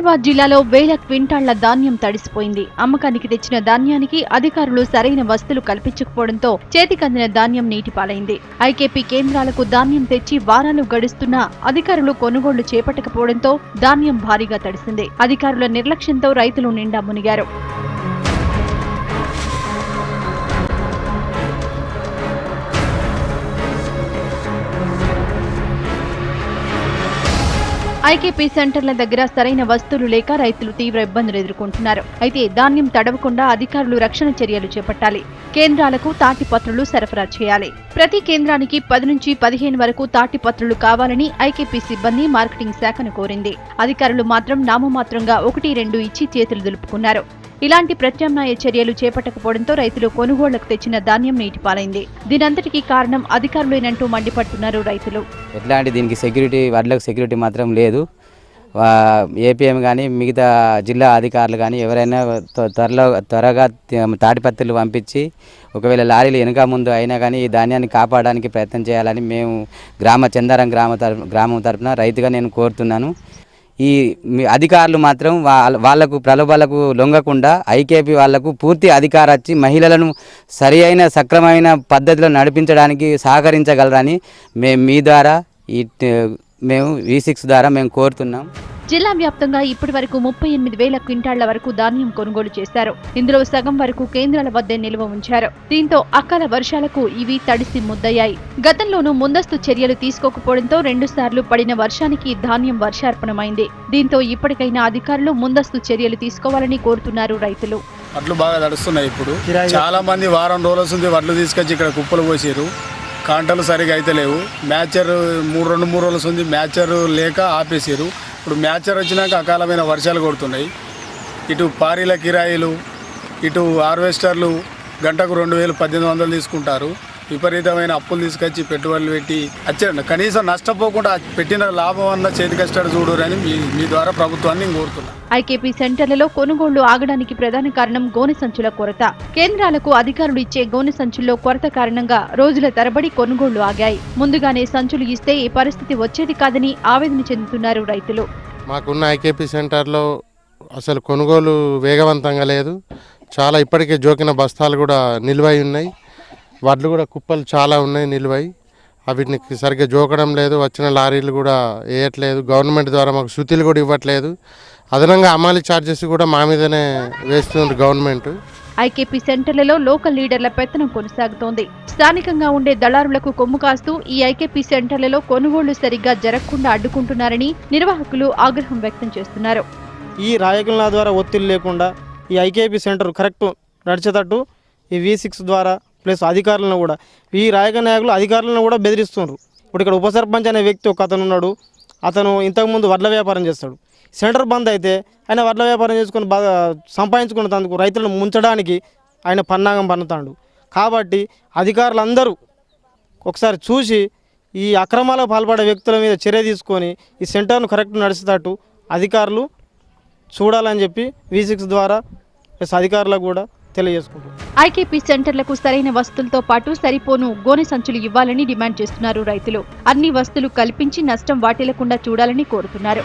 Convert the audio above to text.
నిజామాబాద్ జిల్లాలో వేల క్వింటాళ్ల ధాన్యం తడిసిపోయింది. అమ్మకానికి తెచ్చిన ధాన్యానికి అధికారులు సరైన వస్తువులు కల్పించకపోవడంతో చేతికందిన ధాన్యం నీటిపాలైంది. ఐకేపీ కేంద్రాలకు ధాన్యం తెచ్చి వారాలు గడుస్తున్నా అధికారులు కొనుగోళ్లు చేపట్టకపోవడంతో ధాన్యం భారీగా తడిసింది. అధికారుల నిర్లక్ష్యంతో రైతులు నిండా మునిగారు. ఐకేపీ సెంటర్ల దగ్గర సరైన వస్తువులు లేక రైతులు తీవ్ర ఇబ్బందులు ఎదుర్కొంటున్నారు. అయితే ధాన్యం తడవకుండా అధికారులు రక్షణ చర్యలు చేపట్టాలి. కేంద్రాలకు తాటిపత్రులు సరఫరా చేయాలి. ప్రతి కేంద్రానికి 10 నుంచి 15 వరకు తాటిపత్రులు కావాలని ఐకేపీ సిబ్బంది మార్కెటింగ్ శాఖను కోరింది. అధికారులు మాత్రం నామమాత్రంగా 1-2 ఇచ్చి చేతులు దులుపుకున్నారు. ఇలాంటి ప్రత్యామ్నాయ చర్యలు చేపట్టకపోవడంతో రైతులు కొనుగోళ్లకు తెచ్చిన ధాన్యం నీటిపాలైంది. దీనంతటికీ కారణం అధికారులేనంటూ మండిపడుతున్నారు రైతులు. ఎట్లాంటి దీనికి సెక్యూరిటీ వడ్లకు సెక్యూరిటీ మాత్రం లేదు. ఏపీఎం కానీ మిగతా జిల్లా అధికారులు కానీ ఎవరైనా త్వరగా తాటిపత్రులు పంపించి ఒకవేళ లారీలు వెనుక ముందు అయినా కానీ ఈ ధాన్యాన్ని కాపాడడానికి ప్రయత్నం చేయాలని మేము చందారం గ్రామం తరఫున రైతుగా నేను కోరుతున్నాను. ఈ అధికారులు మాత్రం వాళ్లకు ప్రలోభాలకు లొంగకుండా ఐకేపీ వాళ్లకు పూర్తి అధికారం ఇచ్చి మహిళలను సరి అయిన సక్రమైన పద్ధతిలో నడిపించడానికి సహకరించగలరని మేము V6 ద్వారా మేము కోరుతున్నాం. జిల్లా వ్యాప్తంగా ఇప్పటి వరకు 38,000 క్వింటాళ్ల వరకు ధాన్యం కొనుగోలు చేశారు. ఇందులో సగం వరకు కేంద్రాల వద్దే నిల్వ ఉంచారు. దీంతో అకాల వర్షాలకు ఇవి తడిసి ముద్దయ్యాయి. గతంలోనూ ముందస్తు చర్యలు తీసుకోకపోవడంతో 2 సార్లు పడిన వర్షానికి ధాన్యం వర్షార్పణమైంది. దీంతో ఇప్పటికైనా అధికారులు ముందస్తు చర్యలు తీసుకోవాలని కోరుతున్నారు రైతులు. వడ్లు బాగా తడుస్తున్నాయి. ఇప్పుడు చాలా మంది వారం రోజుల నుంచి వడ్లు తీసుకొచ్చి ఇక్కడ కుప్పలు పోసారు. కాంటలు సరిగా అయితే లేవు. మ్యాచర్ 2-3 రోజుల నుంచి మ్యాచర్ లేక ఆపేసారు. ఇప్పుడు మ్యాచర్ వచ్చినాక అకాలమైన వర్షాలు కొడుతున్నాయి. ఇటు పారీల కిరాయిలు, ఇటు హార్వెస్టర్లు గంటకు 2,000-1,800 తీసుకుంటారు. విపరీతమైన అప్పులు తీసుకొచ్చి పెట్టుబడులు పెట్టి వచ్చారు. కనీసం నష్టపోకుండా పెట్టిన లాభం అన్న చేతికష్టాడు చూడరని మీ ద్వారా ప్రభుత్వాన్ని కోరుతున్నాను. ఐకేపీ సెంటర్లలో కొనుగోళ్లు ఆగడానికి ప్రధాన కారణం గోనె సంచుల కొరత. కేంద్రాలకు అధికారులు ఇచ్చే గోనె సంచుల్లో కొరత కారణంగా రోజుల తరబడి కొనుగోళ్లు ఆగాయి. ముందుగానే సంచులు ఇస్తే ఈ పరిస్థితి వచ్చేది కాదని ఆవేదన చెందుతున్నారు రైతులు. మాకున్న ఐకేపీ సెంటర్లో అసలు కొనుగోలు వేగవంతంగా లేదు. చాలా ఇప్పటికే జోకిన బస్తాలు కూడా నిల్వై ఉన్నాయి. వడ్లు కూడా కుప్పలు చాలా ఉన్నాయి నిల్వై. వీటిని సరిగ్గా జోకడం లేదు. వచ్చిన లారీలు కూడా వేయట్లేదు. గవర్నమెంట్ ద్వారా మాకు శృతులు కూడా ఇవ్వట్లేదు. అదనంగా అమాలి ఛార్జెస్ కూడా మా మీదనే వేస్తుంది గవర్నమెంట్. ఐకేపీ సెంటర్లలో లోకల్ లీడర్ల పెత్తనం కొనసాగుతోంది. స్థానికంగా ఉండే దళారులకు కొమ్ము కాస్తూ ఈ ఐకేపీ సెంటర్లలో కొనుగోళ్లు సరిగ్గా జరగకుండా అడ్డుకుంటున్నారని నిర్వాహకులు ఆగ్రహం వ్యక్తం చేస్తున్నారు. ఈ రాయకుల ద్వారా ఒత్తిడి లేకుండా ఈ ఐకేపీ సెంటర్ కరెక్ట్ నడిచేటట్టు ఈ V6 ద్వారా ప్లస్ అధికారులను కూడా ఈ రాజకీయ నాయకులు అధికారులను కూడా బెదిరిస్తున్నారు. ఇప్పుడు ఇక్కడ ఉప సర్పంచ్ అనే వ్యక్తి ఒక అతను ఉన్నాడు. అతను ఇంతకుముందు వడ్ల వ్యాపారం చేస్తాడు. సెంటర్ బంద్ అయితే ఆయన వడ్ల వ్యాపారం చేసుకుని బాగా సంపాదించుకున్నందుకు రైతులను ముంచడానికి ఆయన పన్నాగం పన్నుతాడు. కాబట్టి అధికారులందరూ ఒకసారి చూసి ఈ అక్రమాలకు పాల్పడే వ్యక్తుల మీద చర్య తీసుకొని ఈ సెంటర్ను కరెక్ట్ నడిచేటట్టు అధికారులు చూడాలని చెప్పి V6 ద్వారా ప్లస్ అధికారులకు కూడా తెలియజేసుకుంటారు. ఐకేపీ సెంటర్లకు సరైన వస్తువులతో పాటు సరిపోను గోనె సంచులు ఇవ్వాలని డిమాండ్ చేస్తున్నారు రైతులు. అన్ని వస్తువులు కల్పించి నష్టం వాటిల్లకుండా చూడాలని కోరుతున్నారు.